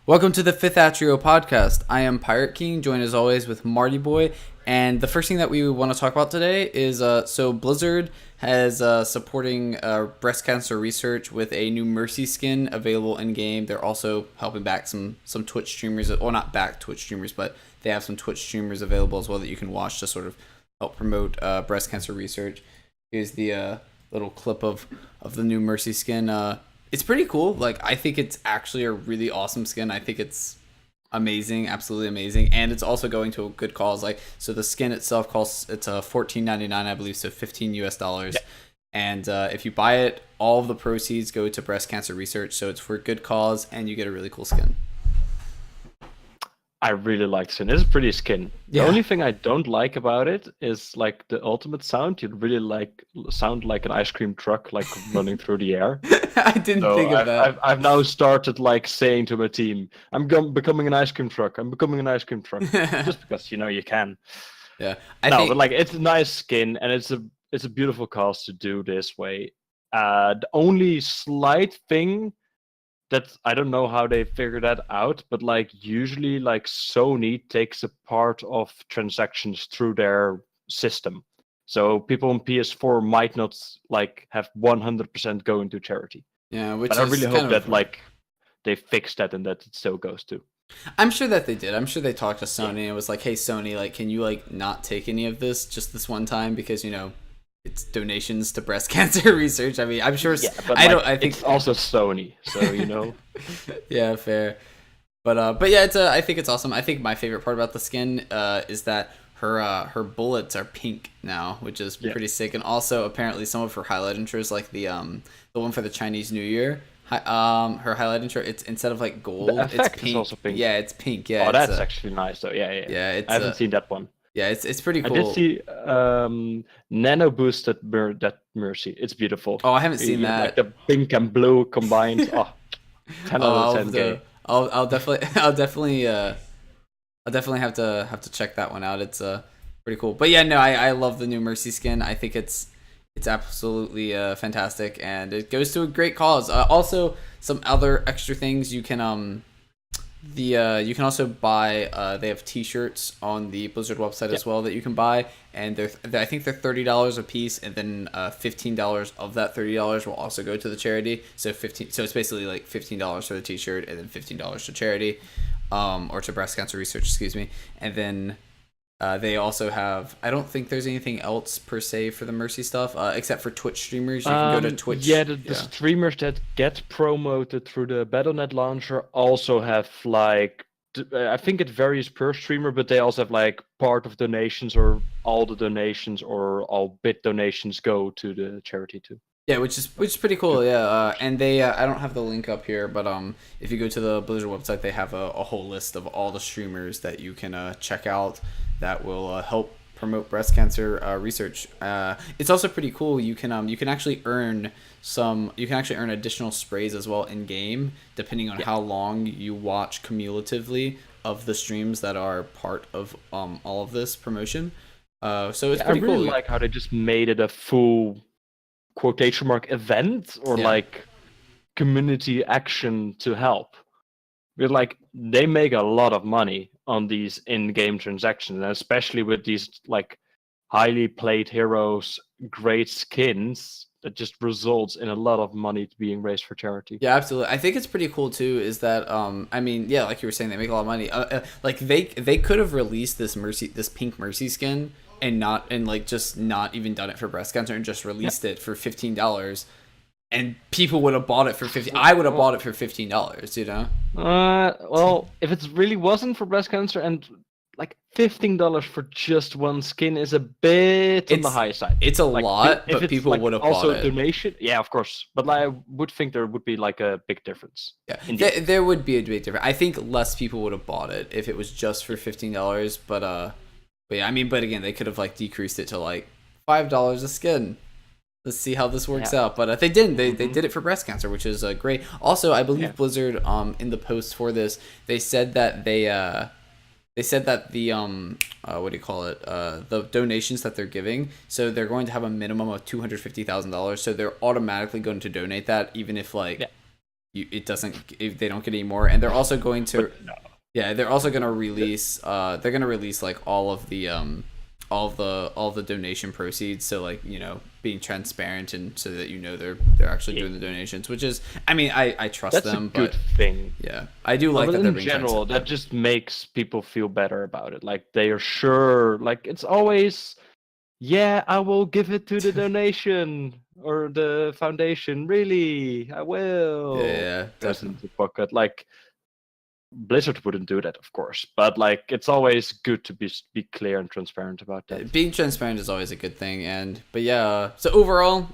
Welcome to the fifth Atreo Podcast. I am Pirate King, joined as always with Marty Boy. And the first thing that we want to talk about today is so Blizzard has supporting breast cancer research with a new Mercy skin available in game. They're also helping back some Twitch streamers, or not back Twitch streamers, but they have some Twitch streamers available as well that you can watch to sort of help promote breast cancer research. Here's the little clip of the new Mercy skin. It's pretty cool. Like, I think it's actually a really awesome skin. I think it's amazing, absolutely amazing, and it's also going to a good cause. Like, so the skin itself costs $14.99, I believe, so $15 US. Yeah. And if you buy it, all of the proceeds go to breast cancer research. So it's for a good cause, and you get a really cool skin. I really like skin. It's a pretty skin. Yeah. The only thing I don't like about it is like the ultimate sound. You'd really like sound like an ice cream truck, like running through the air. I didn't think of that. I've now started like saying to my team, "I'm becoming an ice cream truck. I'm becoming an ice cream truck," just because you can. Yeah. But like it's a nice skin, and it's a beautiful cause to do this way. The only slight thing that I don't know how they figure that out, but like usually like Sony takes a part of transactions through their system. So people on PS4 might not like have 100% going to charity. Yeah, but I really hope that like they fix that and that it still goes to. I'm sure that they did. I'm sure they talked to Sony and was like, "Hey Sony, like can you like not take any of this just this one time because it's donations to breast cancer research." I mean, I'm sure. Yeah, but I think it's also Sony, so Yeah, fair. But yeah, I think it's awesome. I think my favorite part about the skin is that her bullets are pink now, which is pretty sick. And also apparently some of her highlight intros, like the one for the Chinese New Year. Her highlight intro, it's instead of like gold, it's pink. Is also pink. Yeah, it's pink. Yeah. Oh, that's actually nice though. Yeah. I haven't seen that one. Yeah, it's pretty cool. I did see nano boosted that Mercy. It's beautiful. Oh, I haven't seen that. Like the pink and blue combined. 10 out of 10. I'll definitely have to check that one out. It's pretty cool. But yeah, no, I love the new Mercy skin. I think it's absolutely fantastic, and it goes to a great cause. Also, some other extra things you can you can also buy. They have T-shirts on the Blizzard website as well that you can buy, and I think they're $30 a piece, and then $15 of that $30 will also go to the charity. So it's basically like $15 for the T-shirt, and then $15 to charity, or to breast cancer research. Excuse me, and then. They also have. I don't think there's anything else per se for the Mercy stuff, except for Twitch streamers. You can go to Twitch. Yeah, the streamers that get promoted through the Battle.net launcher also have like. I think it varies per streamer, but they also have like part of donations or all the donations or all bit donations go to the charity too. Yeah, which is pretty cool. Yeah, and they I don't have the link up here, but if you go to the Blizzard website, they have a whole list of all the streamers that you can check out that will help promote breast cancer research. It's also pretty cool. You can actually earn additional sprays as well in game, depending on how long you watch cumulatively of the streams that are part of all of this promotion. So it's pretty cool. I really like how they just made it a full quotation mark event or like community action to help. Because like they make a lot of money on these in-game transactions, and especially with these like highly played heroes, great skins, that just results in a lot of money being raised for charity. Yeah, absolutely. I think it's pretty cool too. Is that I mean, yeah, like you were saying, they make a lot of money. Like they could have released this pink Mercy skin and not even done it for breast cancer and just released it for $15, and people would have bought it for $15. I would have bought it for $15. Well, if it really wasn't for breast cancer, and like $15 for just one skin is a bit on the high side. It's a lot, but people would have bought it. Also donation, yeah, of course. But I would think there would be like a big difference. Yeah, there would be a big difference. I think less people would have bought it if it was just for $15. But yeah, I mean, but again, they could have like decreased it to like $5 a skin. Let's see how this works out. But they didn't. They did it for breast cancer, which is great. Also, I believe Blizzard in the post for this, they said that the what do you call it? The donations that they're giving, so they're going to have a minimum of $250,000. So they're automatically going to donate that, even if it doesn't, if they don't get any more. And they're also going to But no. yeah, they're also going to release they're going to release like all of the all the donation proceeds, so like, you know, being transparent and so that, you know, they're actually doing the donations, which is, I mean, I trust That's them, a good but thing. yeah, I do like But that they're in being general, transparent. that just makes people feel better about it. Like they are sure, like it's always, yeah, I will give it to the donation or the foundation. Really, I will. Yeah, Goes definitely. into the pocket. Like Blizzard wouldn't do that, of course, but like it's always good to be clear and transparent about that. Being transparent is always a good thing. And but yeah, so overall,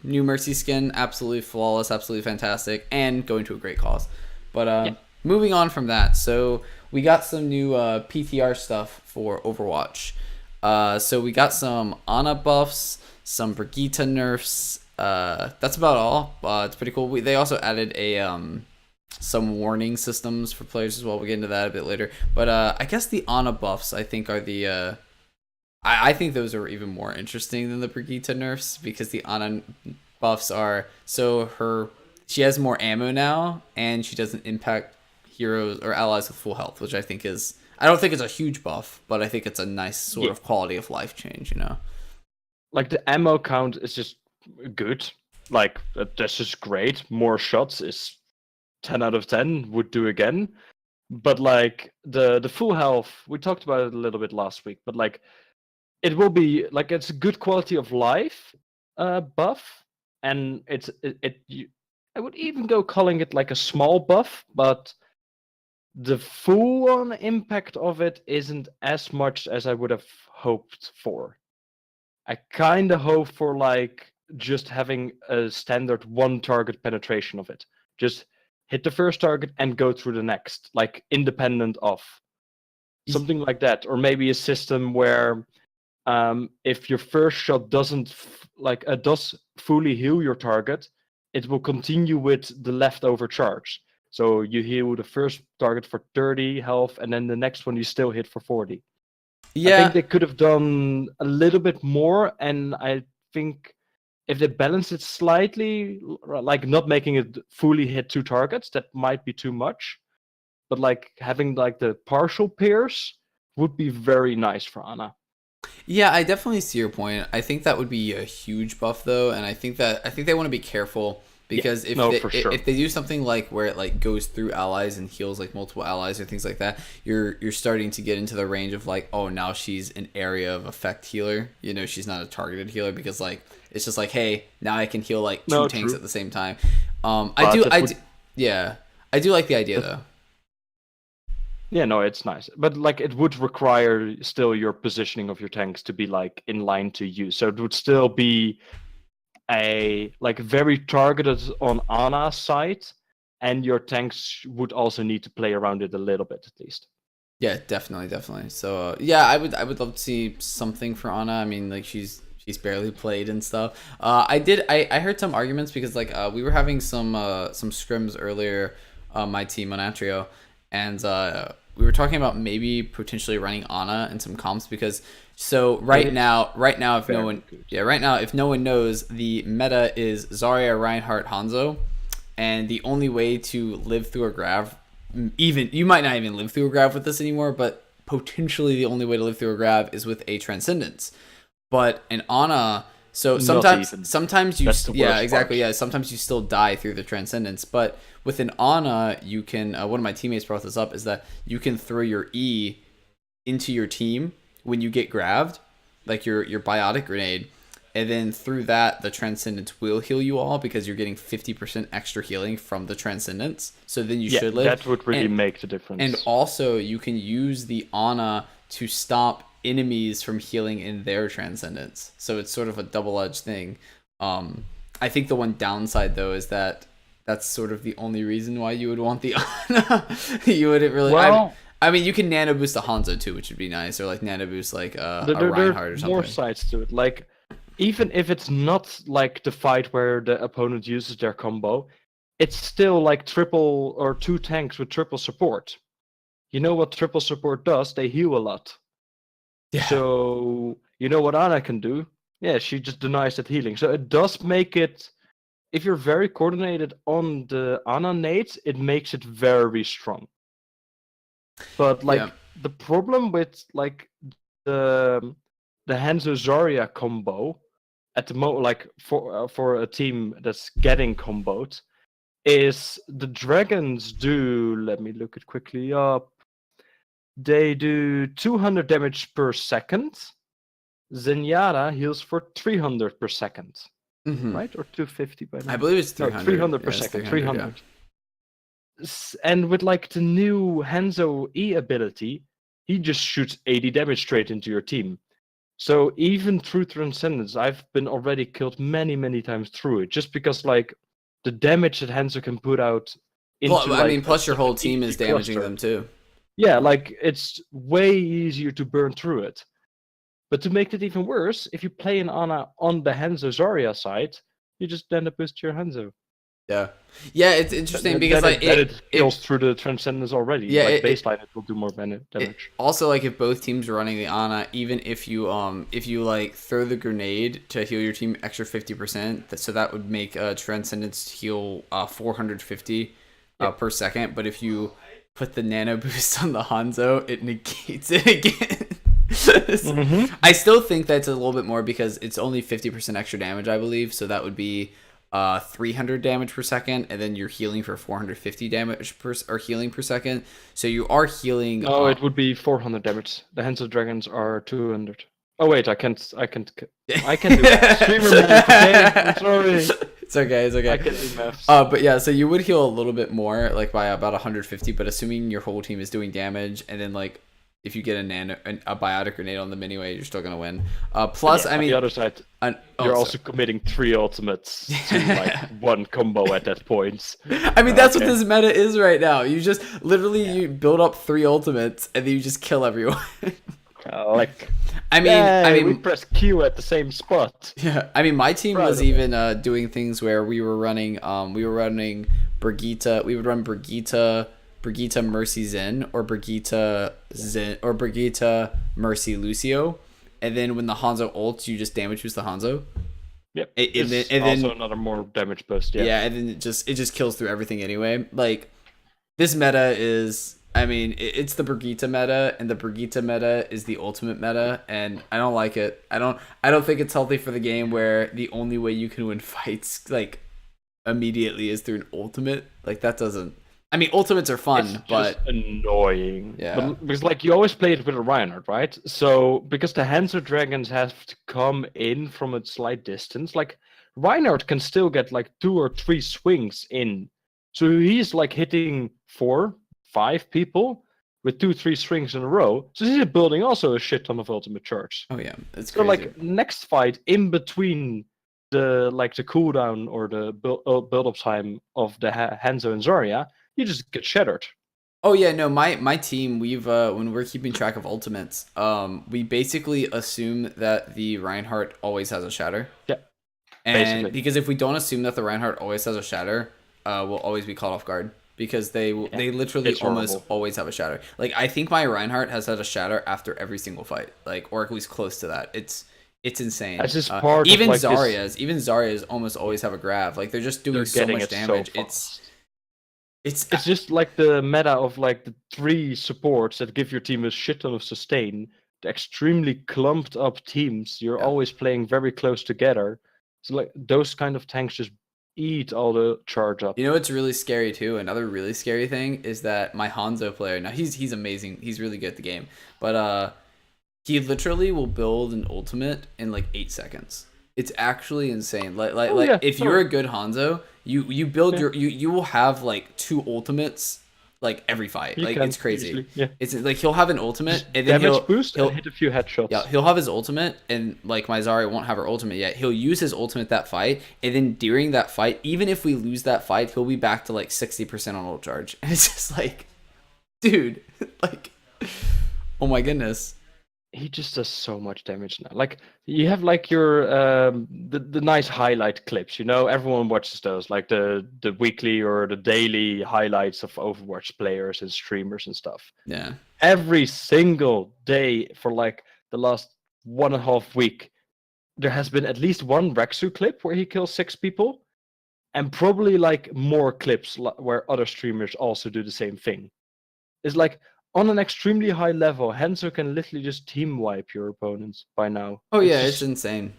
new Mercy skin, absolutely flawless, absolutely fantastic, and going to a great cause. But moving on from that, so we got some new PTR stuff for Overwatch. So we got some Ana buffs, some Brigitte nerfs. That's about all. It's pretty cool. They also added some warning systems for players as well. We'll get into that a bit later. But I guess the Ana buffs, I think, are the I think those are even more interesting than the Brigitte nerfs, because the Ana buffs are, so she has more ammo now, and she doesn't impact heroes or allies with full health, which I think is, I don't think it's a huge buff, but I think it's a nice sort of quality of life change, you know. Like the ammo count is just good. Like that's just great. More shots is 10 out of 10, would do again. But like the full health, we talked about it a little bit last week, but like it will be like, it's a good quality of life buff, and I would even go calling it like a small buff, but the full on impact of it isn't as much as I would have hoped for. I kind of hope for like just having a standard one target penetration of it. Just hit the first target and go through the next, like independent of something like that. Or maybe a system where if your first shot doesn't does fully heal your target, it will continue with the leftover charge. So you heal the first target for 30 health, and then the next one you still hit for 40. I think they could have done a little bit more, and I think if they balance it slightly, like not making it fully hit 2 targets, that might be too much. But like having like the partial pairs would be very nice for Ana. Yeah, I definitely see your point. I think that would be a huge buff though, and I think they want to be careful, because if they do something like where it like goes through allies and heals like multiple allies or things like that, you're starting to get into the range of like, oh, now she's an area of effect healer. You know, she's not a targeted healer, because like it's just like, hey, now I can heal like two tanks at the same time. I do like the idea though. Yeah, no, it's nice. But like it would require still your positioning of your tanks to be like in line to you. So it would still be a like very targeted on Ana's side, and your tanks would also need to play around it a little bit at least. Yeah, definitely. So yeah, I would love to see something for Ana. I mean, like she's barely played and stuff. I heard some arguments, because like we were having some scrims earlier, my team on Atreo, and we were talking about maybe potentially running Ana in some comps, because right now if no one knows, the meta is Zarya, Reinhardt, Hanzo, and the only way to live through a grav, even you might not even live through a grav with this anymore, but potentially the only way to live through a grav is with a Transcendence. But in Ana, so sometimes you sometimes you still die through the Transcendence, but with an Ana, you can one of my teammates brought this up, is that you can throw your E into your team when you get grabbed, like your biotic grenade, and then through that the Transcendence will heal you all, because you're getting 50% extra healing from the Transcendence. So then you should live. That would really make the difference. And also you can use the Ana to stop enemies from healing in their Transcendence. So it's sort of a double-edged thing. I think the one downside though is that that's sort of the only reason why you would want the Ana. You wouldn't really. Well, I mean, you can nano boost a Hanzo too, which would be nice, or like nano boost like a Reinhardt or something. More sides to it. Like even if it's not like the fight where the opponent uses their combo, it's still like triple or 2 tanks with triple support. You know what triple support does? They heal a lot. Yeah. So you know what Ana can do? Yeah, she just denies that healing. So it does make it if you're very coordinated on the Ana nades, it makes it very strong. But like Yeah. the problem with like the Hanzo Zarya combo at the moment, like for a team that's getting comboed, is the dragons do. Let me look it quickly up. They do 200 damage per second. Zenyatta heals for 300 per second, Mm-hmm. right? Or 250 by now? I believe it's No, 300. 300 per Yeah, it's second. 300, 300. And with like the new Hanzo E ability, he just shoots 80 damage straight into your team. So even through Transcendence, I've been already killed many, many times through it, just because like the damage that Hanzo can put out into I mean, like plus your such an whole team easy is damaging cluster. them too. Yeah, like it's way easier to burn through it. But to make it even worse, if you play an Ana on the Hanzo Zarya side, you just end up with your Hanzo. Yeah, yeah, it's interesting because Then like it kills through the Transcendence already. Yeah, like baseline, it will do more damage. also, like if both teams are running the Ana, even if you like throw the grenade to heal your team extra 50%, so that would make Transcendence heal 450 per second. But if you put the nano boost on the Hanzo, it negates it again. I still think that's a little bit more because it's only 50% extra damage, I believe. So that would be 300 damage per second, and then you're healing for 450 damage or healing per second. So you are healing. Oh, it would be 400 damage. The Hands of Dragons are 200. Oh wait, I can't do that. Streamer math, okay? I'm sorry. It's okay. I can do maths. But yeah, so you would heal a little bit more, like by about 150. But assuming your whole team is doing damage, and then like if you get a biotic grenade on them anyway, you're still gonna win. Plus, I mean, on the other side, you're also committing 3 ultimates to like one combo at that point. I mean, that's what this meta is right now. You just literally you build up 3 ultimates and then you just kill everyone. I mean, we press Q at the same spot. Yeah, I mean, my team was even doing things where we were running Brigitte. We would run Brigitte Mercy Zen or Brigitte Mercy Lucio, and then when the Hanzo ults, you just damage boost the Hanzo. Yep. And then also another more damage boost. Yeah. Yeah, and then it just kills through everything anyway. Like this meta is, I mean, it's the Brigitte meta, and the Brigitte meta is the ultimate meta, and I don't like it. I don't think it's healthy for the game where the only way you can win fights like immediately is through an ultimate. Like that doesn't. I mean, ultimates are fun, but annoying. Yeah, because like you always play it with a Reinhardt, right? So because the Hanzo Dragons have to come in from a slight distance, like Reinhardt can still get like 2 or 3 swings in. So he's like hitting 4, 5 people with 2, 3 swings in a row. So he's building also a shit ton of ultimate charge. Oh yeah, it's so crazy. Like next fight in between the cooldown or the build up time of the Hanzo and Zarya, you just get shattered. Oh yeah, no, my team, we've when we're keeping track of ultimates, we basically assume that the Reinhardt always has a shatter. Yeah. And basically. Because if we don't assume that the Reinhardt always has a shatter, we'll always be caught off guard because they literally almost always have a shatter. Like I think my Reinhardt has had a shatter after every single fight, like or at least close to that. It's insane. That's just part even of, like, Zarya's almost always have a grav. Like they're just doing so much damage. It's just like the meta of like the 3 supports that give your team a shit ton of sustain. The extremely clumped up teams, you're always playing very close together. So like those kind of tanks just eat all the charge up. You know what's really scary too? Another really scary thing is that my Hanzo player, now he's amazing. He's really good at the game. But he literally will build an ultimate in like 8 seconds. It's actually insane. If you're a good Hanzo, you build you will have like 2 ultimates like every fight. It's crazy. Usually, yeah. It's like he'll have an ultimate and then he'll hit a few headshots. Yeah, he'll have his ultimate and like my Zarya won't have her ultimate yet. He'll use his ultimate that fight, and then during that fight, even if we lose that fight, he'll be back to like 60% on ult charge. And it's just like, dude, like, oh my goodness. He just does so much damage now. Like you have like your the nice highlight clips, you know, everyone watches those, like the weekly or the daily highlights of Overwatch players and streamers and stuff. Yeah. Every single day for like the last 1.5 weeks, there has been at least one Rexu clip where he kills 6 people. and probably like more clips where other streamers also do the same thing. It's like on an extremely high level, Hanzo can literally just team wipe your opponents by now. Oh It's yeah, it's just insane.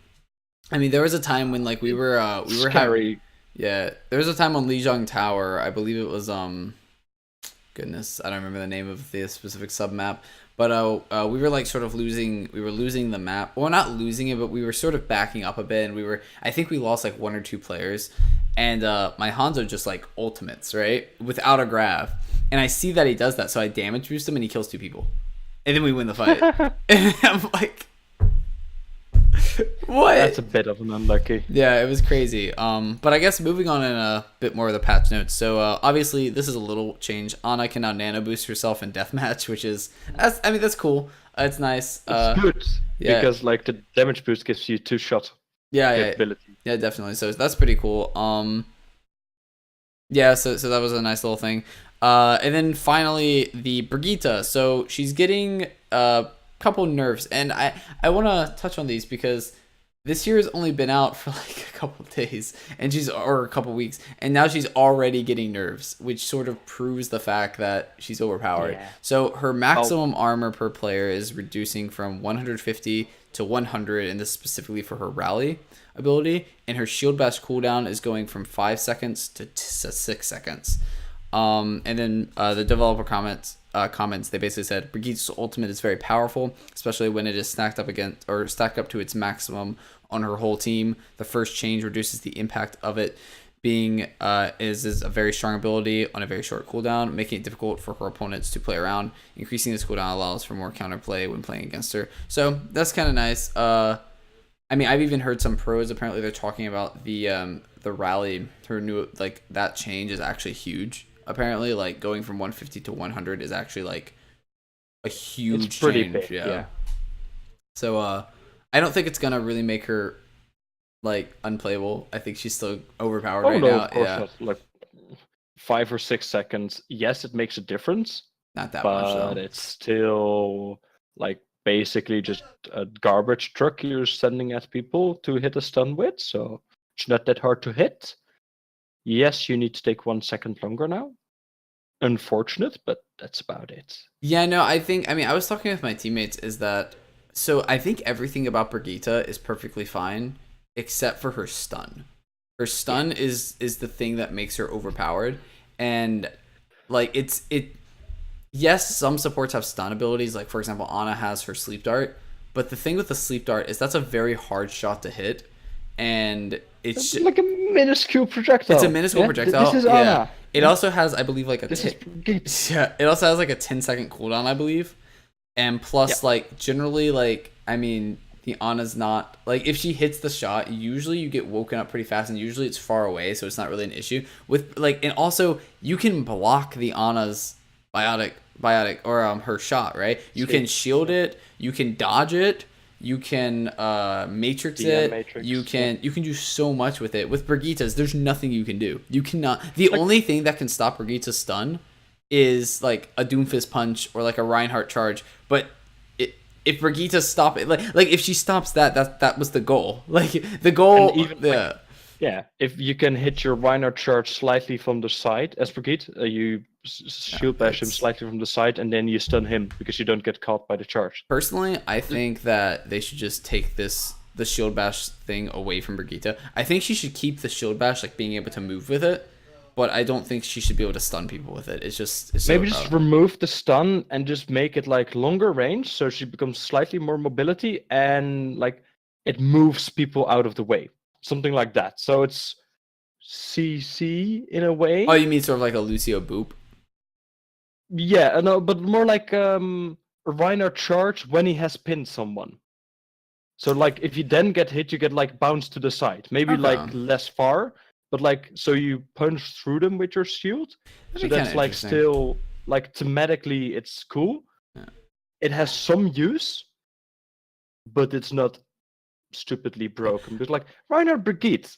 I mean, there was a time when like we were scary. yeah, there was a time on Lijiang Tower. I believe it was goodness, I don't remember the name of the specific sub map, but we were like sort of losing the map. Well, not losing it, but we were sort of backing up a bit, and I think we lost like 1 or 2 players, and my Hanzo just like ultimates, right, without a grab, and I see that he does that, so I damage boost him and he kills 2 people, and then we win the fight. And I'm like, what? That's a bit of an unlucky. Yeah, it was crazy. But I guess moving on in a bit more of the patch notes. So obviously this is a little change. Ana can now nano boost herself in deathmatch, which is that's cool. It's nice. It's good yeah. because like the damage boost gives you 2-shot capability. Yeah, definitely. So that's pretty cool. Yeah, so that was a nice little thing. And then finally the Brigitte. So she's getting couple nerfs, and I want to touch on these because this year has only been out for like a couple days, and or a couple weeks, and now she's already getting nerfs, which sort of proves the fact that she's overpowered. Yeah. So her maximum armor per player is reducing from 150 to 100, and this specifically for her rally ability, and her shield bash cooldown is going from 5 seconds to 6 seconds. And then the developer comments, they basically said Brigitte's ultimate is very powerful, especially when it is stacked up to its maximum on her whole team. The first change reduces the impact of it being is a very strong ability on a very short cooldown, making it difficult for her opponents to play around. Increasing this cooldown allows for more counterplay when playing against her. So that's kind of nice. I mean, I've even heard some pros. Apparently, they're talking about the rally. Her new that change is actually huge. Apparently, like going from 150 to 100 is actually like a huge it's pretty change. Big, yeah. So I don't think it's gonna really make her like unplayable. I think she's still overpowered right now. Of course not. Like 5 or 6 seconds. Yes, it makes a difference. Not that much though. But it's still like basically just a garbage truck you're sending at people to hit a stun with. So it's not that hard to hit. Yes, you need to take 1 second longer now. Unfortunate, but that's about it. Yeah, no, I was talking with my teammates so I think everything about Brigitte is perfectly fine except for her stun. Her stun is the thing that makes her overpowered, and like yes, some supports have stun abilities, like for example Ana has her sleep dart, but the thing with the sleep dart is that's a very hard shot to hit, and it's like a minuscule projectile. It's a minuscule projectile. This is Ana. It also has, I believe, like It also has like a 10-second cooldown, I believe, and plus like generally like the Ana's not like if she hits the shot, usually you get woken up pretty fast, and usually it's far away, so it's not really an issue with like, and also you can block the Ana's biotic or her shot, right? You can shield it, you can dodge it. You can matrix it. You can do so much with it. With Brigitte's, there's nothing you can do. You cannot. The only thing that can stop Brigitte's stun is like a Doomfist punch or like a Reinhardt charge. But if Brigitte stop it, like if she stops that was the goal. Like the goal. If you can hit your Reinhardt charge slightly from the side as Brigitte, you shield bash him slightly from the side, and then you stun him because you don't get caught by the charge. Personally, I think that they should just take the shield bash thing away from Brigitte. I think she should keep the shield bash, like being able to move with it, but I don't think she should be able to stun people with it. It's maybe just remove the stun and just make it like longer range, so she becomes slightly more mobility and like it moves people out of the way, something like that. So it's CC in a way. Oh, you mean sort of like a Lucio Boop? Yeah, no, but more like a Reinhardt charge when he has pinned someone. So like if you then get hit, you get like bounced to the side, maybe like less far, but like so you punch through them with your shield. So that's like still like thematically it's cool. Yeah. It has some use, but it's not stupidly broken. Because like Reinhardt Brigitte,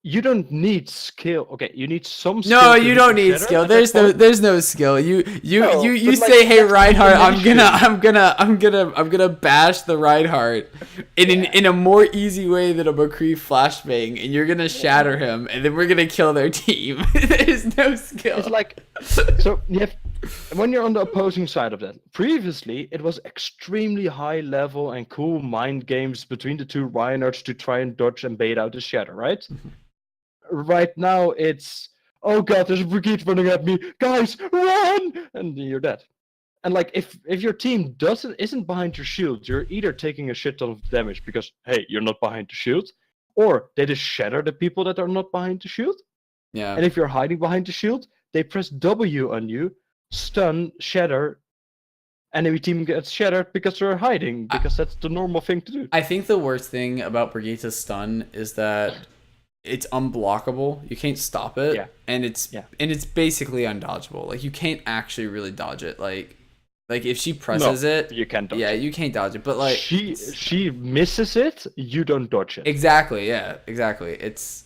you don't need skill. Okay, you need some skill. No, to you hit don't the need shatter skill. at that point. There's no skill. You No, you but, like, say, "Hey that's Reinhardt, I'm combination. gonna bash the Reinhardt in a more easy way than a McCree flashbang, and you're gonna shatter him, and then we're gonna kill their team." There's no skill. It's like, so you have, when you're on the opposing side of that. Previously, it was extremely high level and cool mind games between the two Reinhardts to try and dodge and bait out the shatter, right? Right now, it's, oh god, there's a Brigitte running at me, guys, run, and you're dead. And like, if your team isn't behind your shield, you're either taking a shit ton of damage because, hey, you're not behind the shield, or they just shatter the people that are not behind the shield. Yeah. And if you're hiding behind the shield, they press W on you, stun, shatter. Enemy team gets shattered because they're hiding, because that's the normal thing to do. I think the worst thing about Brigitte's stun is that it's unblockable. You can't stop it, and it's basically undodgeable. Like, you can't actually really dodge it. Like if she presses it, you can't dodge it. you can't dodge it. But like, she misses it, you don't dodge it. Exactly. Yeah. Exactly. It's.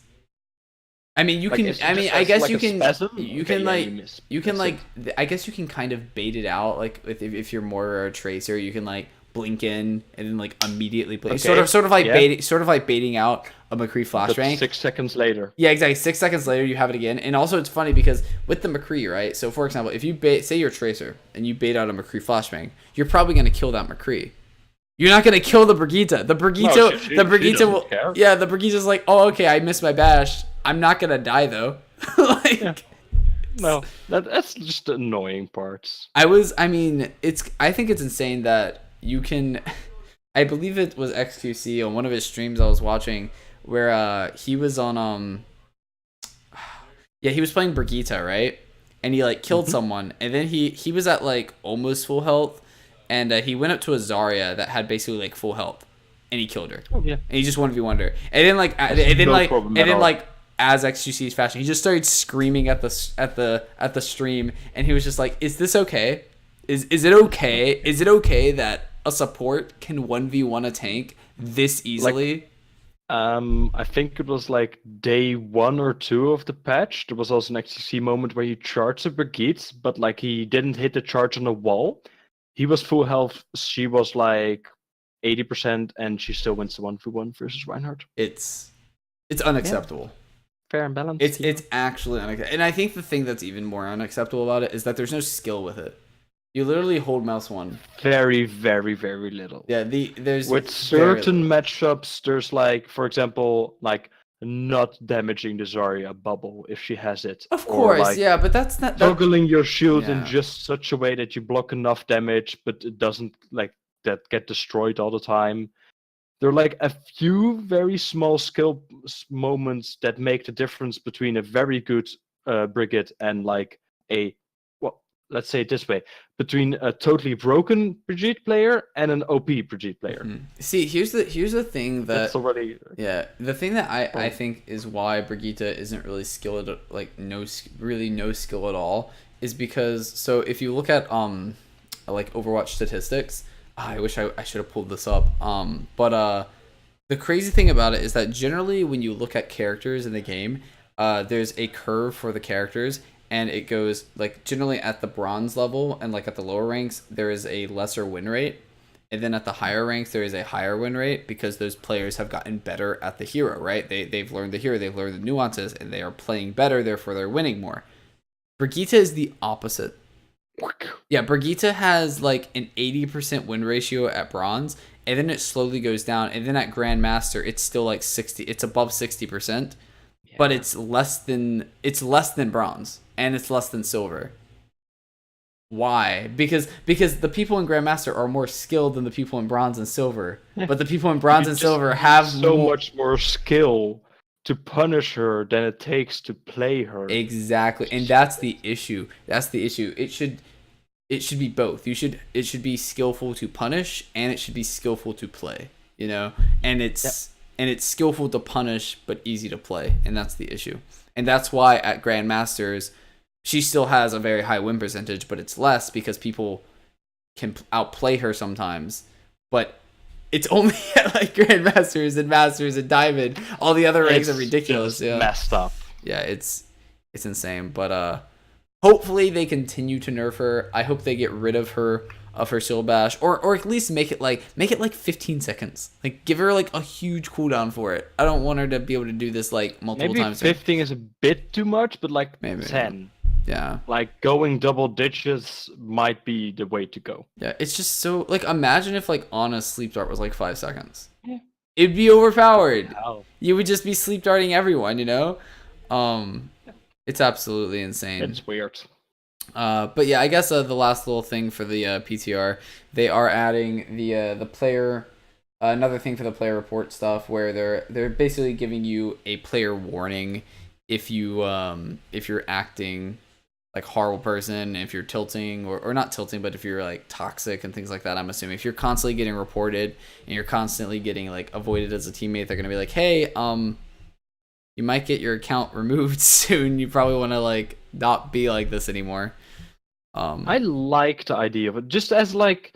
I mean, you Like, can. I mean, I guess you can. You can I I guess you can kind of bait it out. Like, if you're more a tracer, you can like blink in and then like immediately blink. Okay. Sort of like baiting out a McCree flashbang. 6 seconds later. Yeah, exactly. 6 seconds later, you have it again. And also, it's funny because with the McCree, right? So, for example, if you say you're a tracer and you bait out a McCree flashbang, you're probably going to kill that McCree. You're not going to kill the Brigitte. The Brigitte, the Brigitte will. Care. Yeah, the Brigitte's like, oh, okay, I missed my bash. I'm not going to die though. No, that's just the annoying parts. I think it's insane that you can. I believe it was XQC on one of his streams I was watching, where he was on he was playing Brigitte, right? And he like killed someone, and then he was at like almost full health, and he went up to a Zarya that had basically like full health, and he killed her. Oh yeah. And he just 1v1'd her, and then as XQC's fashion, he just started screaming at the stream, and he was just like, "Is this okay? Is it okay? Is it okay that a support can 1v1 a tank this easily?" I think it was like day 1 or 2 of the patch. There was also an XQC moment where he charged a Brigitte, but like he didn't hit the charge on the wall. He was full health. She was like 80%, and she still wins the 1v1 versus Reinhardt. It's unacceptable. Yeah. Fair and balanced. It's actually unacceptable. And I think the thing that's even more unacceptable about it is that there's no skill with it. You literally hold mouse 1. Very, very, very little. Yeah, there's with certain matchups, there's like, for example, like not damaging the Zarya bubble if she has it. Of course, like yeah, but that's not toggling your shield in just such a way that you block enough damage, but it doesn't like that get destroyed all the time. There are like a few very small skill moments that make the difference between a very good Brigitte and like let's say it this way, between a totally broken Brigitte player and an OP Brigitte player. Mm-hmm. See, here's the thing that the thing that I think is why Brigitte isn't really skilled, like no skill at all, is because, so if you look at like Overwatch statistics, I wish I should have pulled this up. But the crazy thing about it is that generally when you look at characters in the game, there's a curve for the characters. And it goes, like, generally at the bronze level and, like, at the lower ranks, there is a lesser win rate. And then at the higher ranks, there is a higher win rate because those players have gotten better at the hero, right? They've learned the hero, they've learned the nuances, and they are playing better, therefore they're winning more. Brigitte is the opposite. Yeah, Brigitte has, like, an 80% win ratio at bronze, and then it slowly goes down. And then at Grandmaster, it's still, like, 60. It's above 60%. Yeah. But it's less than bronze. And it's less than silver. Why? Because the people in Grandmaster are more skilled than the people in bronze and silver. But the people in bronze and silver have so much more skill to punish her than it takes to play her. Exactly. And that's the issue. It should be both. It should be skillful to punish, and it should be skillful to play, you know? And it's skillful to punish but easy to play, and that's the issue. And that's why at Grandmasters she still has a very high win percentage, but it's less because people can outplay her sometimes. But it's only at like Grandmasters and Masters and Diamond. All the other ranks are ridiculous. Just messed up. Yeah, it's insane. But hopefully they continue to nerf her. I hope they get rid of her shield bash, or at least make it like 15 seconds. Like give her like a huge cooldown for it. I don't want her to be able to do this like multiple times. Maybe 15 is a bit too much, but like maybe 10. Yeah. Like going double digits might be the way to go. Yeah, it's just so like imagine if like Anna's sleep dart was like 5 seconds. Yeah. It'd be overpowered. Wow. You would just be sleep darting everyone, you know? It's absolutely insane. It's weird. But yeah, I guess the last little thing for the PTR, they are adding the player another thing for the player report stuff where they're basically giving you a player warning if you're acting like horrible person, if you're tilting or not tilting, but if you're like toxic and things like that. I'm assuming if you're constantly getting reported and you're constantly getting like avoided as a teammate, they're gonna be like, hey, you might get your account removed soon. You probably want to like not be like this anymore. I like the idea of it, just as like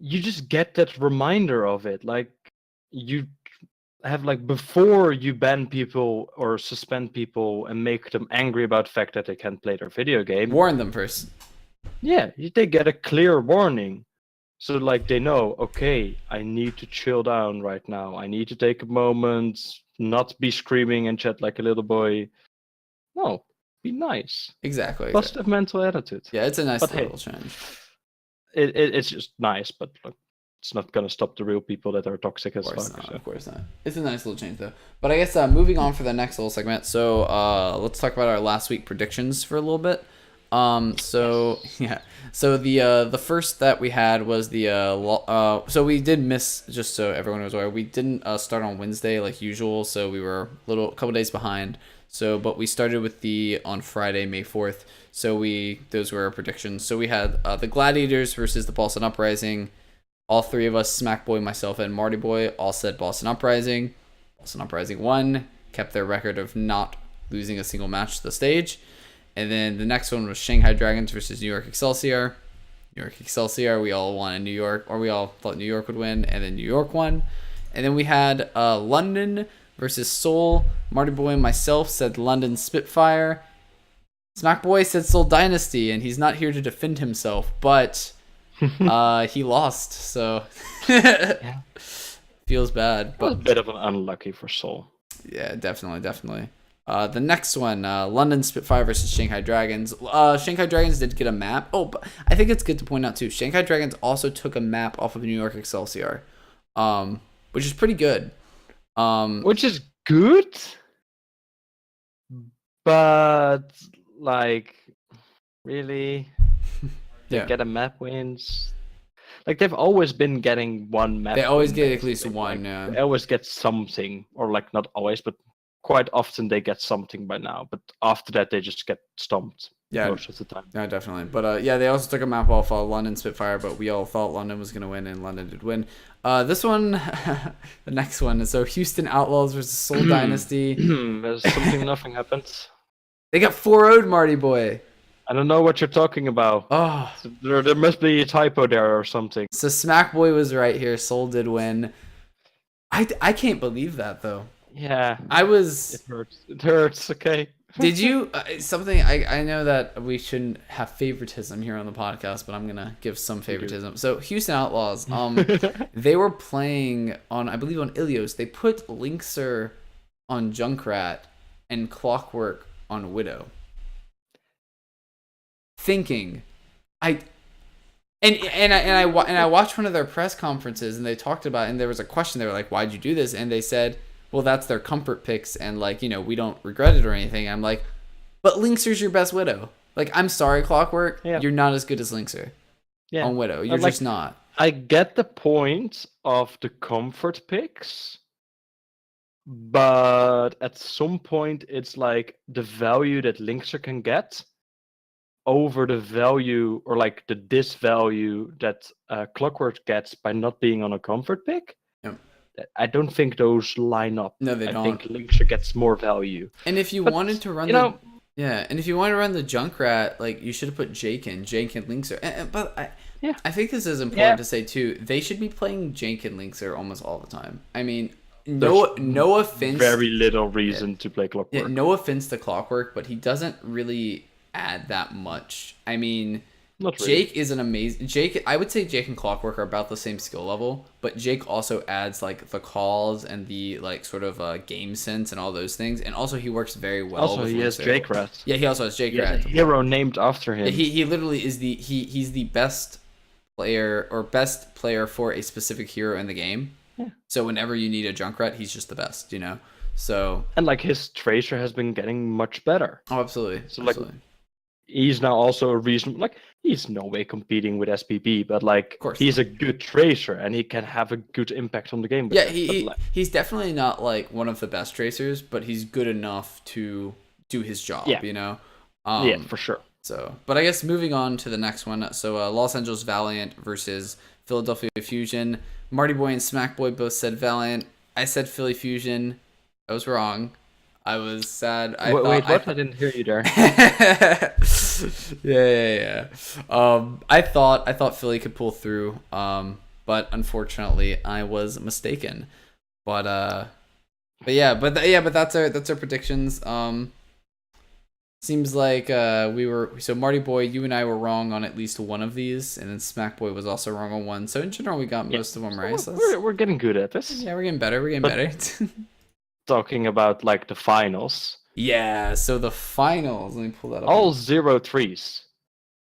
you just get that reminder of it. Like you have like before you ban people or suspend people and make them angry about the fact that they can't play their video game. Warn them first. Yeah, they get a clear warning. So like they know, okay, I need to chill down right now. I need to take a moment, not be screaming and chat like a little boy. No, be nice. Exactly. Positive mental attitude. Yeah, it's a nice little change. It's just nice, but look, it's not gonna stop the real people that are toxic as fuck. Of course not. It's a nice little change though. But I guess moving on for the next little segment. So let's talk about our last week predictions for a little bit. So the first that we had was so we did miss, just so everyone was aware, we didn't start on Wednesday like usual, so we were a couple days behind. So but we started with on Friday, May 4th. So those were our predictions. So we had the Gladiators versus the Boston Uprising. All three of us, Smackboy, myself, and Marty Boy, all said Boston Uprising. Boston Uprising won, kept their record of not losing a single match to the stage. And then the next one was Shanghai Dragons versus New York Excelsior. New York Excelsior, we all wanted New York, or we all thought New York would win, and then New York won. And then we had London versus Seoul. Marty Boy and myself said London Spitfire. Smackboy said Seoul Dynasty, and he's not here to defend himself, but he lost, so yeah. Feels bad. But a bit of an unlucky for Seoul. Yeah, definitely. The next one, London Spitfire versus Shanghai Dragons. Shanghai Dragons did get a map. Oh, but I think it's good to point out too, Shanghai Dragons also took a map off of New York Excelsior, which is pretty good. Which is good, but like, really, they get a map wins. Like they've always been getting one map. They always get at least one. Yeah. They always get something, or like not always, but quite often they get something by now. But after that, they just get stomped. Yeah, most of the time. Yeah, definitely. But they also took a map off London Spitfire, but we all thought London was going to win, and London did win. This one, the next one, is so Houston Outlaws versus Seoul Dynasty. There's something, nothing happens. They got 4-0'd, Marty Boy. I don't know what you're talking about. Oh, so there must be a typo there or something. So Smackboy was right here. Seoul did win. I can't believe that though. Yeah, It hurts. It hurts. Okay. Did you something? I know that we shouldn't have favoritism here on the podcast, but I'm gonna give some favoritism. So Houston Outlaws, they were playing on, I believe, on Ilios. They put Linkser on Junkrat and Clockwork on Widow. Thinking, I watched one of their press conferences and they talked about, and there was a question. They were like, "Why'd you do this?" And they said, well, that's their comfort picks, and like, we don't regret it or anything. I'm like, but Linkser's your best Widow. Like, I'm sorry, Clockwork, you're not as good as Linkser on Widow. You're just not. I get the point of the comfort picks, but at some point, it's like the value that Linkser can get over the value, or like the disvalue that Clockwork gets by not being on a comfort pick. I don't think those line up. No, they don't. I think Linkser gets more value. And if you wanted to run Yeah, and if you want to run the Junkrat, like you should have put Jake in. Jake and Linkser. But Yeah. I think this is important to say too. They should be playing Jake and Linkser almost all the time. I mean, no offense. Very little reason to play Clockwork. Yeah, no offense to Clockwork, but he doesn't really add that much. I mean, Not really. Jake is an amazing Jake. I would say Jake and Clockwork are about the same skill level, but Jake also adds like the calls and the like sort of game sense and all those things, and also he works very well. Also, he has Jake Rat. Yeah, he also has Jake He Rat. has a hero named after him. Yeah, he literally is he's the best player for a specific hero in the game. Yeah. So whenever you need a Junkrat, he's just the best, you know. So and like his Tracer has been getting much better. Oh, absolutely. So absolutely. like he's now also a reason like he's no way competing with SPB, but like he's a good Tracer and he can have a good impact on the game. Yeah, he's definitely not like one of the best Tracers, but he's good enough to do his job, you know. Yeah, for sure. So, but I guess moving on to the next one. So, Los Angeles Valiant versus Philadelphia Fusion. Marty Boy and Smack Boy both said Valiant. I said Philly Fusion. I was wrong. I was sad. Wait, what? I didn't hear you there. Yeah. I thought Philly could pull through. But unfortunately, I was mistaken. But that's our predictions. Seems like Marty Boy, you and I were wrong on at least one of these, and then Smack Boy was also wrong on one. So in general, we got most of them right. So we're getting good at this. Yeah, we're getting better. Talking about like the finals. Yeah, so the finals. Let me pull that up. All 0-3s.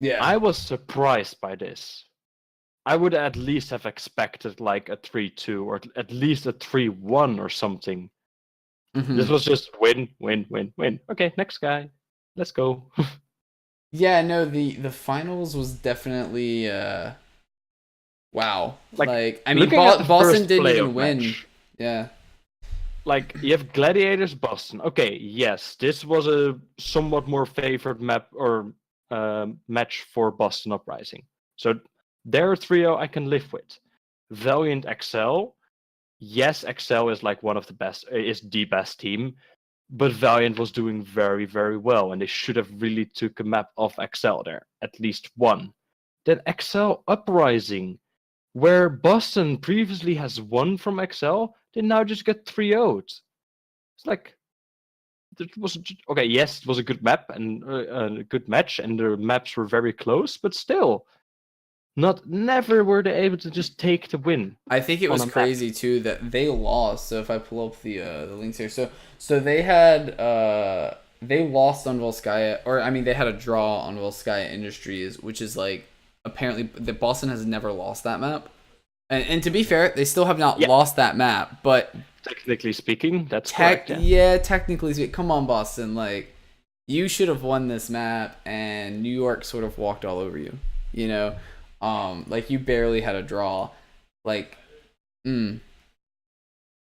Yeah, I was surprised by this. I would at least have expected like a 3-2 or at least a 3-1 or something. Mm-hmm. This was just win. Okay, next guy. Let's go. Yeah, no, the finals was definitely wow. Like I mean, Boston didn't even win. Match. Yeah. Like you have Gladiators, Boston. Okay, yes, this was a somewhat more favored map or match for Boston Uprising. So their trio I can live with. Valiant Excel. Yes, Excel is like one of the best, is the best team, but Valiant was doing very, very well, and they should have really took a map off Excel there, at least one. Then Excel Uprising, where Boston previously has won from Excel, they now just get 3-0'd. It's like, it was okay. Yes, it was a good map and a good match, and the maps were very close, but still. Never were they able to just take the win. I think it was crazy too that they lost. So if I pull up the links here, so they had they lost on Volskaya, or I mean they had a draw on Volskaya Industries, which is like apparently the Boston has never lost that map. And to be fair, they still have not lost that map, but technically speaking, that's correct. Yeah, technically speaking, come on Boston, like you should have won this map, and New York sort of walked all over you, you know. Like you barely had a draw. Like,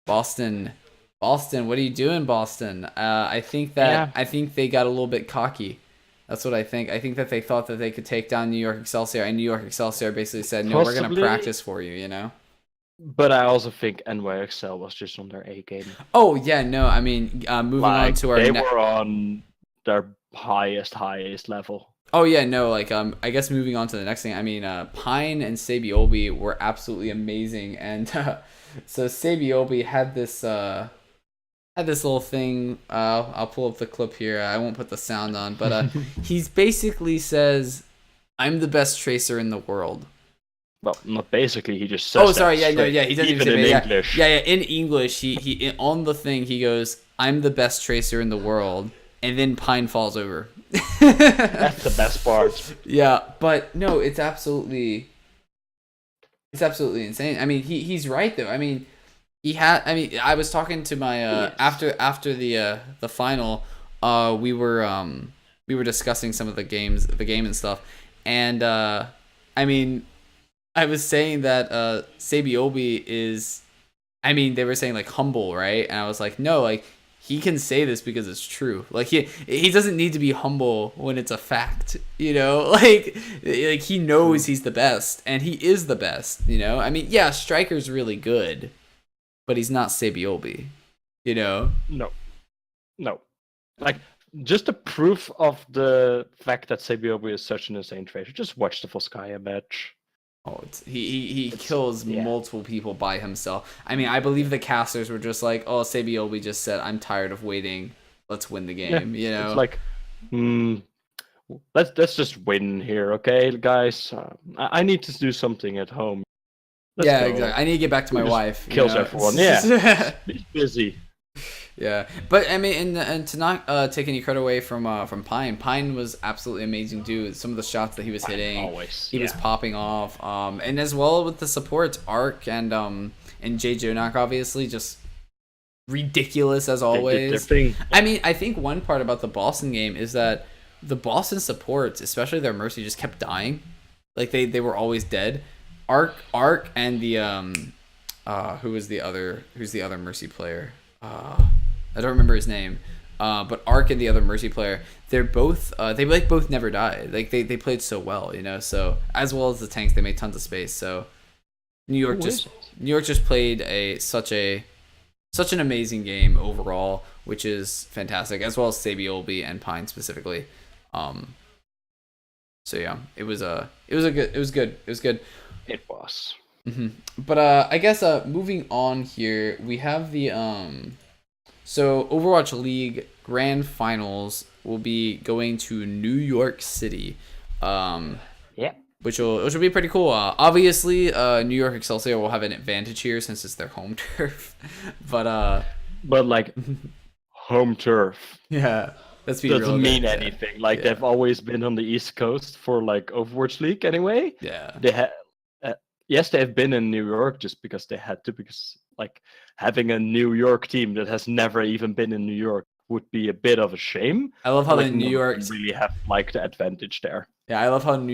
Boston, what are you doing, Boston? I think they got a little bit cocky. That's what I think. I think that they thought that they could take down New York Excelsior, and New York Excelsior basically said, "No, we're gonna practice for you," you know. But I also think NYXL was just on their A game. Oh yeah, no, I mean, moving on to our. They were on their highest level. Oh yeah, no, like I guess moving on to the next thing. I mean, Pine and Sabiobi were absolutely amazing, and so Sabiobi had this little thing. I'll pull up the clip here. I won't put the sound on, but he's basically says, "I'm the best tracer in the world." Well, not basically. He just says. Oh, sorry. Yeah, no, yeah. He doesn't even say English. Yeah. In English, he on the thing he goes, "I'm the best tracer in the world," and then Pine falls over. That's the best part. Yeah, but no, it's absolutely insane. I mean, he's right though. I mean, I was talking to my after the final, we were discussing some of the game and stuff, and I mean, I was saying that Sabiobi is, I mean, they were saying like humble, right? And I was like, no, like he can say this because it's true. Like he doesn't need to be humble when it's a fact, you know? Like he knows he's the best, and he is the best, you know? I mean, yeah, Striker's really good, but he's not Sabiobi, you know? No. Like just a proof of the fact that Sabiobi is such an insane trader. Just watch the Volskaya match. Oh, he kills multiple people by himself. I mean, I believe the casters were just like, oh, Sabiobi just said, I'm tired of waiting. Let's win the game. You know, it's like, let's just win here, okay, guys. I need to do something at home. Let's go. Exactly. I need to get back to my wife. Kills everyone. Yeah, he's busy. Yeah, but I mean, and to not take any credit away from Pine. Pine was absolutely amazing, dude. Some of the shots that he was hitting, he was popping off. And as well with the supports, Arc and Jay Jonak, obviously, just ridiculous as always. I mean, I think one part about the Boston game is that the Boston supports, especially their Mercy, just kept dying. Like they were always dead. Arc and the who's the other Mercy player? I don't remember his name. But Arc and the other Mercy player, they're both they both never died. Like they played so well, you know. So as well as the tanks, they made tons of space. So New York just played such an amazing game overall, which is fantastic, as well as Sabiobi and Pine specifically. So yeah, it was good. It was. Mm-hmm. But I guess moving on here, we have the so Overwatch League Grand Finals will be going to New York City. Which will be pretty cool. Obviously, New York Excelsior will have an advantage here since it's their home turf. But like home turf. Yeah. Doesn't mean anything. Like they've always been on the East Coast for like Overwatch League anyway. Yeah. They had yes, they have been in New York just because they had to, because like having a New York team that has never even been in New York would be a bit of a shame. I love how like, the New York really have like the advantage there. Yeah, I love how the New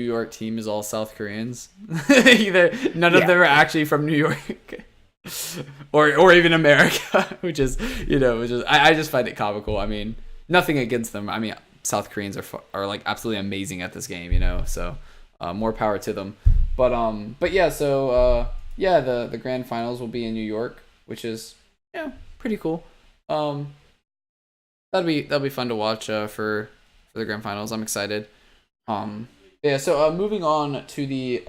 York team is all South Koreans. None of them are actually from New York. or even America, which is I just find it comical. I mean, nothing against them. I mean, South Koreans are like absolutely amazing at this game, you know. So more power to them. But yeah, so the grand finals will be in New York, which is pretty cool. That'll be fun to watch for the grand finals. I'm excited. So moving on to the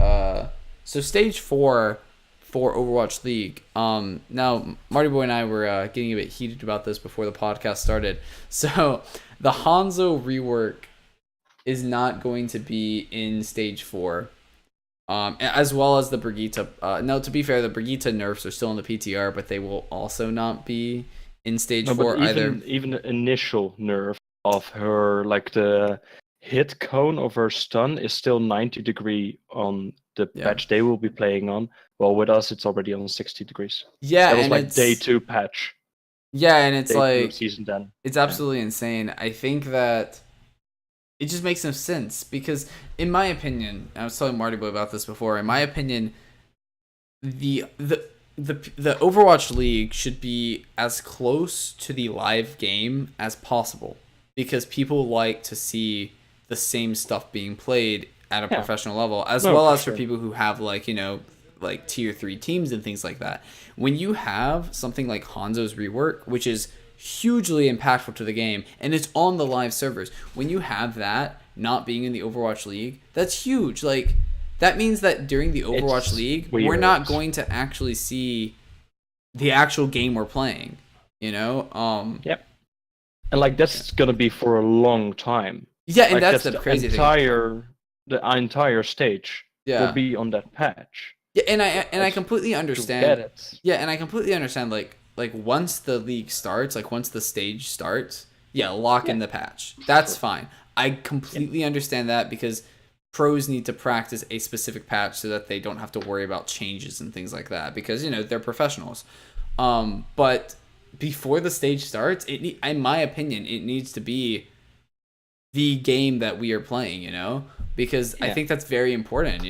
so stage 4 for Overwatch League. Now Marty Boy and I were getting a bit heated about this before the podcast started. So the Hanzo rework is not going to be in stage 4. As well as the Brigitte. No, to be fair, the Brigitte nerfs are still in the PTR, but they will also not be in stage 4 either. Even the initial nerf of her, like the hit cone of her stun, is still 90 degree on the patch they will be playing on. Well, with us, it's already on 60 degrees. Yeah, that was like day 2 patch. Yeah, and it's like season 10. It's absolutely insane. I think that it just makes no sense because, in my opinion, I was telling Marty Boy about this before. In my opinion, the Overwatch League should be as close to the live game as possible because people like to see the same stuff being played at a professional level, as well as for people who have like tier 3 teams and things like that. When you have something like Hanzo's rework, which is hugely impactful to the game, and it's on the live servers, when you have that not being in the Overwatch League, that's huge. Like, that means that during the Overwatch League, we're not going to actually see the actual game we're playing, you know? Yep. And like that's gonna be for a long time. Yeah, and like, that's the crazy thing. The entire stage will be on that patch. Yeah, and I completely understand. Yeah, and I completely understand. Like once the league starts, like once the stage starts, lock in the patch. That's fine. I completely understand that because pros need to practice a specific patch so that they don't have to worry about changes and things like that because they're professionals. But before the stage starts, in my opinion, it needs to be the game that we are playing, because I think that's very important.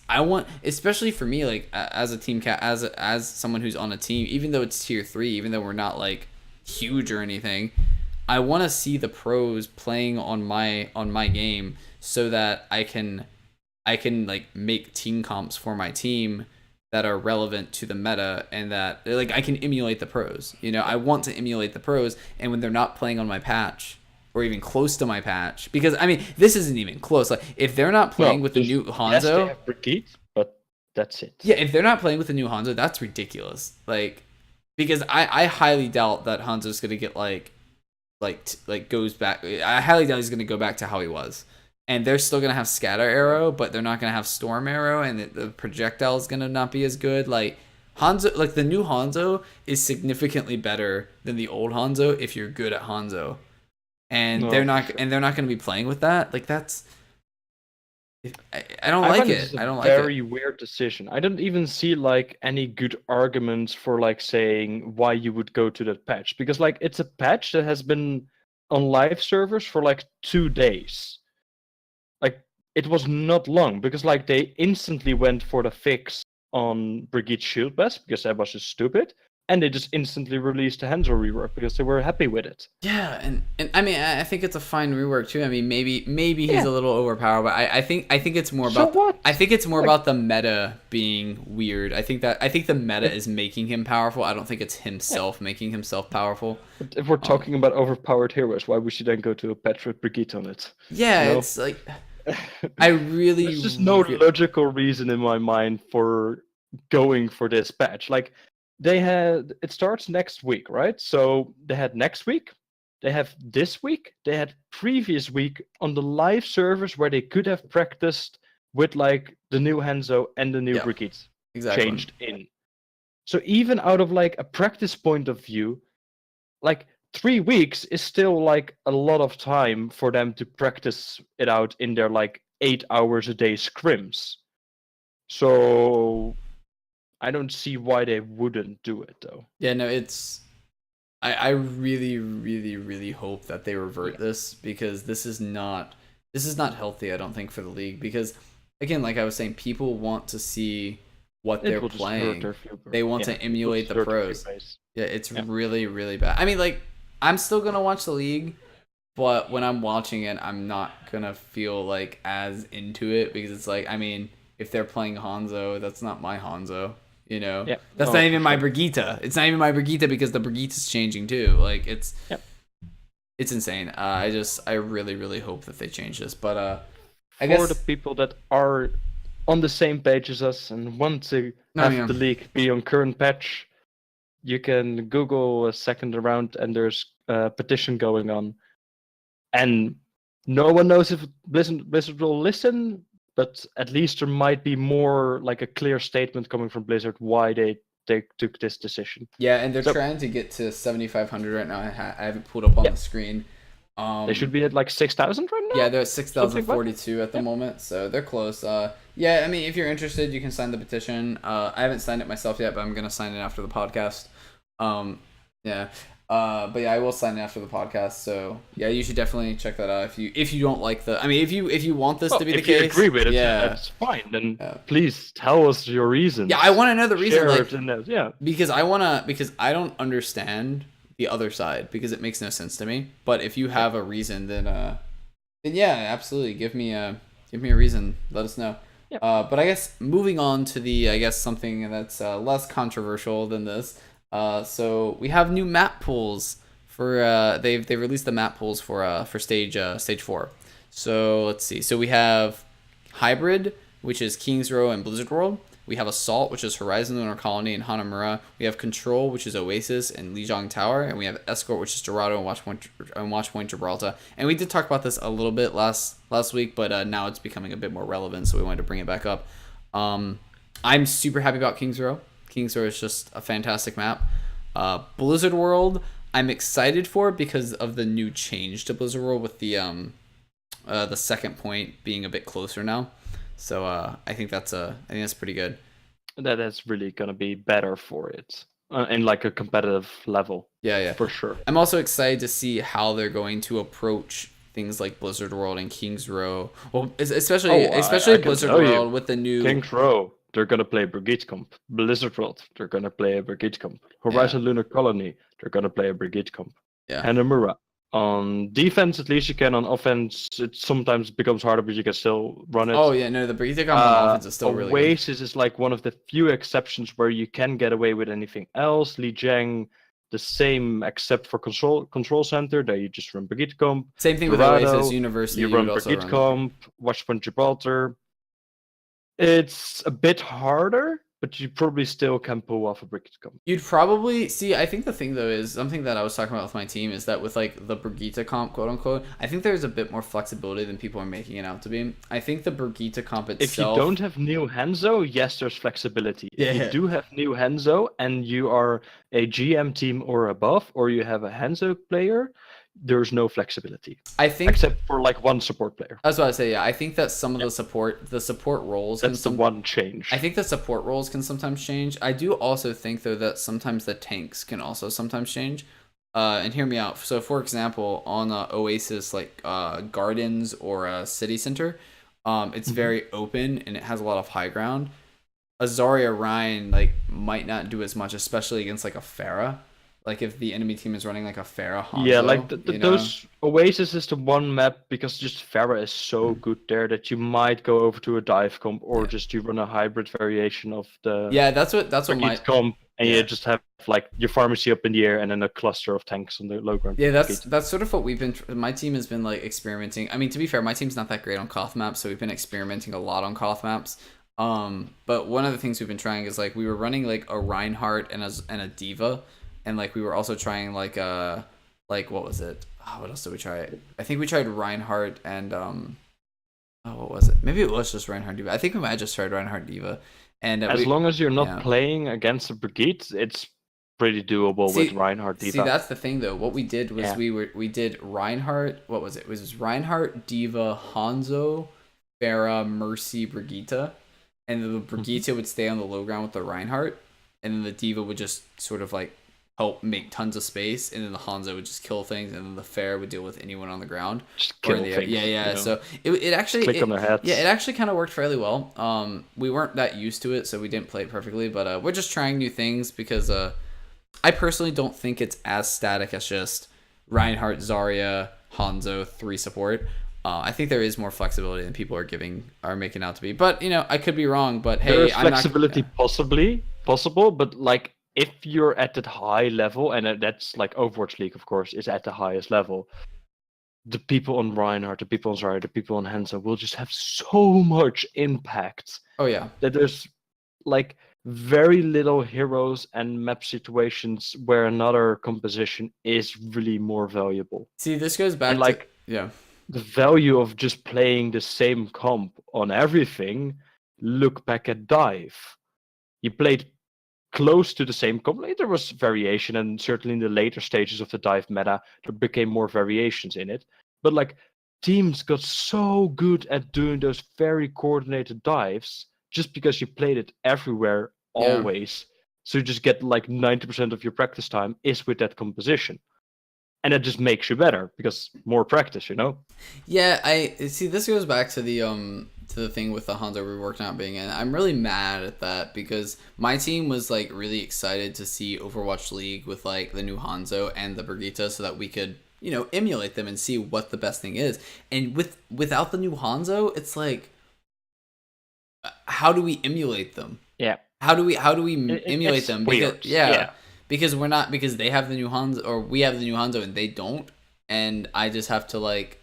I want, especially for me, like as a team as someone who's on a team, even though it's tier 3, even though we're not like huge or anything, I want to see the pros playing on my game so that I can like make team comps for my team that are relevant to the meta, and that like I can emulate the pros. I want to emulate the pros, and when they're not playing on my patch or even close to my patch, because I mean this isn't even close. Like if they're not playing with the new Hanzo, yes, they have Brigitte, but that's it. Yeah, if they're not playing with the new Hanzo, that's ridiculous. Like, because I highly doubt that Hanzo's gonna get goes back. I highly doubt he's gonna go back to how he was. And they're still gonna have Scatter Arrow, but they're not gonna have Storm Arrow, and the projectile is gonna not be as good. Like Hanzo, like the new Hanzo is significantly better than the old Hanzo if you're good at Hanzo. And they're not gonna be playing with that. Like that's. I don't like it. I don't like it. Very weird decision. I don't even see like any good arguments for like saying why you would go to that patch, because like it's a patch that has been on live servers for like 2 days. Like it was not long, because like they instantly went for the fix on Brigitte Shield Best because that was just stupid. And they just instantly released a Hanzo rework because they were happy with it. Yeah, and I mean I think it's a fine rework too. I mean maybe he's a little overpowered, but I think it's more about I think it's more about the meta being weird. I think the meta is making him powerful. I don't think it's himself making himself powerful. But if we're talking about overpowered heroes, why would you then go to a patch with Brigitte on it? Yeah, it's like I really there's just no logical reason in my mind for going for this patch. Like it starts next week, right? So they had next week, they have this week, they had previous week on the live servers where they could have practiced with like the new Hanzo and the new Brigitte changed in. So even out of like a practice point of view, like 3 weeks is still like a lot of time for them to practice it out in their like 8 hours a day scrims. So I don't see why they wouldn't do it though. Yeah, no, it's I really, really, really hope that they revert this, because this is not healthy, I don't think, for the league. Because again, like I was saying, people want to see what they're playing. They want to emulate the pros. Yeah, it's really, really bad. I mean, like, I'm still gonna watch the league, but when I'm watching it, I'm not gonna feel like as into it, because it's like, I mean, if they're playing Hanzo, that's not my Hanzo. That's not even my Brigitte. It's not even my Brigitte, because the Brigitte is changing too. Like it's insane. I really, really hope that they change this. But I guess for the people that are on the same page as us and want to have the league be on current patch, you can Google a second round, and there's a petition going on, and no one knows if Blizzard will listen. But at least there might be more like a clear statement coming from Blizzard why they took this decision. Yeah, and they're trying to get to 7,500 right now. I haven't pulled up on the screen. They should be at like 6,000 right now? Yeah, they're at 6,042 at the moment, so they're close. Yeah, I mean, if you're interested, you can sign the petition. I haven't signed it myself yet, but I'm going to sign it after the podcast. Yeah. But yeah, I will sign it after the podcast. So yeah, you should definitely check that out. If you don't like the, I mean, if you want this to be the case, if you agree with it, that's fine. Then please tell us your reason. Yeah, I want to know the reason. Because I don't understand the other side, because it makes no sense to me. But if you have a reason, then yeah, absolutely, give me a reason. Let us know. Yeah. But I guess moving on to something that's less controversial than this. So we have new map pools for they've released the map pools for stage 4. So let's see. So we have Hybrid, which is King's Row and Blizzard World. We have Assault, which is Horizon Lunar Colony and Hanamura. We have Control, which is Oasis and Lijiang Tower, and we have Escort, which is Dorado and Watchpoint Gibraltar. And we did talk about this a little bit last week, but now it's becoming a bit more relevant, so we wanted to bring it back up. I'm super happy about King's Row. King's Row is just a fantastic map. Blizzard World, I'm excited for because of the new change to Blizzard World with the second point being a bit closer now. So I think that's pretty good. That's really gonna be better for it in like a competitive level. Yeah, for sure. I'm also excited to see how they're going to approach things like Blizzard World and King's Row. Well, especially Blizzard World with the new King's Row. They're gonna play Brigitte comp. Blizzard World, they're gonna play a Brigitte comp. Horizon Lunar Colony, they're gonna play a Brigitte comp. Yeah. Hanamura, On defense, at least you can. On offense, it sometimes becomes harder, but you can still run it. Oh yeah, no, the Brigitte comp on offense is still really good. Oasis is like one of the few exceptions where you can get away with anything else. Li Jiang, the same except for control center, that you just run Brigitte comp. Same thing Dorado, with Oasis University. You run Brigitte comp, Watchpoint Gibraltar. It's a bit harder, but you probably still can pull off a Brigitte comp. You'd probably see. I think the thing though is something that I was talking about with my team is that with like the Brigitte comp, quote unquote, I think there's a bit more flexibility than people are making it out to be. I think the Brigitte comp itself. If you don't have new Hanzo, yes, there's flexibility. If you do have new Hanzo and you are a GM team or above, or you have a Hanzo player, there's no flexibility. I think, except for like one support player. That's what I say. Yeah, I think that some of the support roles. That's the one change. I think the support roles can sometimes change. I do also think though that sometimes the tanks can also sometimes change. And hear me out. So for example, on Oasis, like Gardens or City Center, it's very open and it has a lot of high ground. A Zarya Rein like might not do as much, especially against like a Pharah. Like if the enemy team is running like a Pharah Hanzo, yeah, like those Oasis is the one map because just Pharah is so good there that you might go over to a dive comp or just you run a hybrid variation of the that's what my comp and you just have like your pharmacy up in the air and then a cluster of tanks on the low ground. Yeah, that's sort of what we've been. My team has been like experimenting. I mean, to be fair, my team's not that great on Koth maps, so we've been experimenting a lot on Koth maps. But one of the things we've been trying is like we were running like a Reinhardt and a D.Va. And like we were also trying like what was it? Oh, what else did we try? I think we tried Reinhardt and what was it? Maybe it was just Reinhardt D.Va. I think we might have just tried Reinhardt D.Va. And as long as you're not playing against a Brigitte, it's pretty doable with Reinhardt D.Va. See, that's the thing though. What we did was we did Reinhardt. What was it? It was Reinhardt, D.Va, Hanzo, Pharah, Mercy, Brigitte, and the Brigitte would stay on the low ground with the Reinhardt, and then the D.Va would just sort of like help make tons of space, and then the Hanzo would just kill things, and then the Pharah would deal with anyone on the ground. Just kill things. Yeah. You know? So it actually click on their heads. Yeah, it actually kind of worked fairly well. We weren't that used to it, so we didn't play it perfectly, but we're just trying new things because I personally don't think it's as static as just Reinhardt, Zarya, Hanzo, 3 support. I think there is more flexibility than people are making out to be. But I could be wrong. But hey, there's flexibility possible, but like if you're at that high level, and that's like Overwatch League, of course, is at the highest level, the people on Reinhardt, the people on Zarya, the people on Hanzo will just have so much impact. Oh yeah, that there's like very little heroes and map situations where another composition is really more valuable. See, this goes back to the value of just playing the same comp on everything. Look back at Dive. You played close to the same comp. There was variation, and certainly in the later stages of the Dive meta, there became more variations in it. But like teams got so good at doing those very coordinated dives just because you played it everywhere, always. So you just get like 90% of your practice time is with that composition. And it just makes you better because more practice, Yeah, I see. This goes back to the thing with the Hanzo rework not being in. I'm really mad at that because my team was like really excited to see Overwatch League with like the new Hanzo and the Brigitte so that we could emulate them and see what the best thing is. And without the new Hanzo, it's like, how do we emulate them? Yeah. How do we emulate them? Weird. Because because they have the new Hanzo, or we have the new Hanzo and they don't, and I just have to like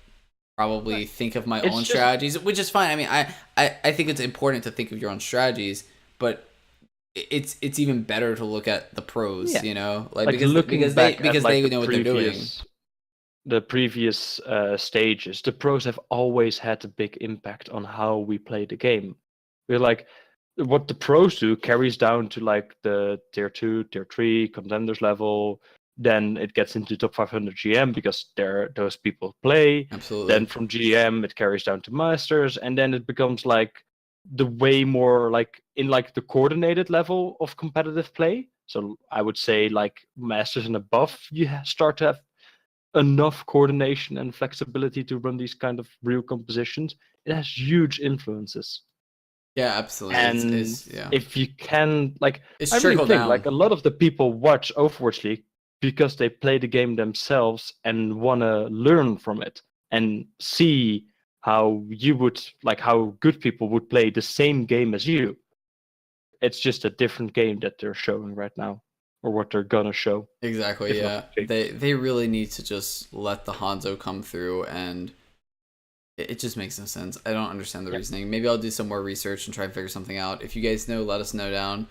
probably think of my own strategies, which is fine. I mean, I think it's important to think of your own strategies, but it's even better to look at the pros, because they know what they're doing. The previous stages, the pros have always had a big impact on how we play the game. We're like, what the pros do carries down to like the tier 2, tier 3 contenders level. Then it gets into top 500 GM because those people play. Absolutely. Then from GM it carries down to masters, and then it becomes like the way more like in like the coordinated level of competitive play. So I would say like masters and above, you start to have enough coordination and flexibility to run these kind of real compositions. It has huge influences. Yeah, absolutely. And if you can, like, it's I really think down. like a lot of the people watch Overwatch League because they play the game themselves and want to learn from it and see how you would, like, how good people would play the same game as you. It's just a different game that they're showing right now, or what they're gonna show. Exactly, yeah. They really need to just let the Hanzo come through, and it just makes no sense. I don't understand the reasoning. Maybe I'll do some more research and try and figure something out. If you guys know, let us know down.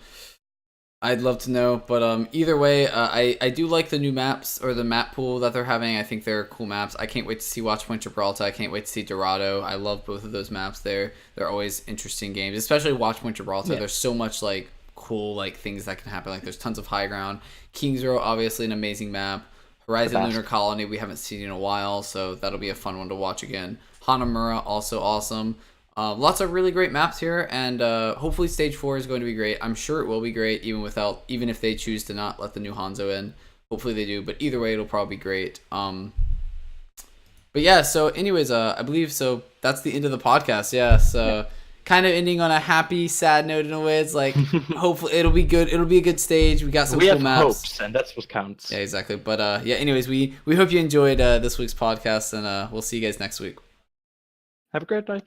I'd love to know, but either way, I do like the new maps, or the map pool that they're having. I think they're cool maps. I can't wait to see Watchpoint Gibraltar. I can't wait to see Dorado. I love both of those maps there. They're always interesting games, especially Watchpoint Gibraltar. There's so much like cool like things that can happen. Like there's tons of high ground. Kings Row, obviously an amazing map. Horizon Lunar Colony, we haven't seen in a while, so that'll be a fun one to watch again. Hanamura, also awesome. Lots of really great maps here, and hopefully Stage 4 is going to be great. I'm sure it will be great, even if they choose to not let the new Hanzo in. Hopefully they do, but either way, it'll probably be great. But yeah, so anyways, I believe so. That's the end of the podcast. Yeah, so kind of ending on a happy, sad note in a way. It's like hopefully it'll be good. It'll be a good stage. We got some cool maps. Hopes, and that's what counts. Yeah, exactly. But yeah, anyways, we hope you enjoyed this week's podcast, and we'll see you guys next week. Have a great night.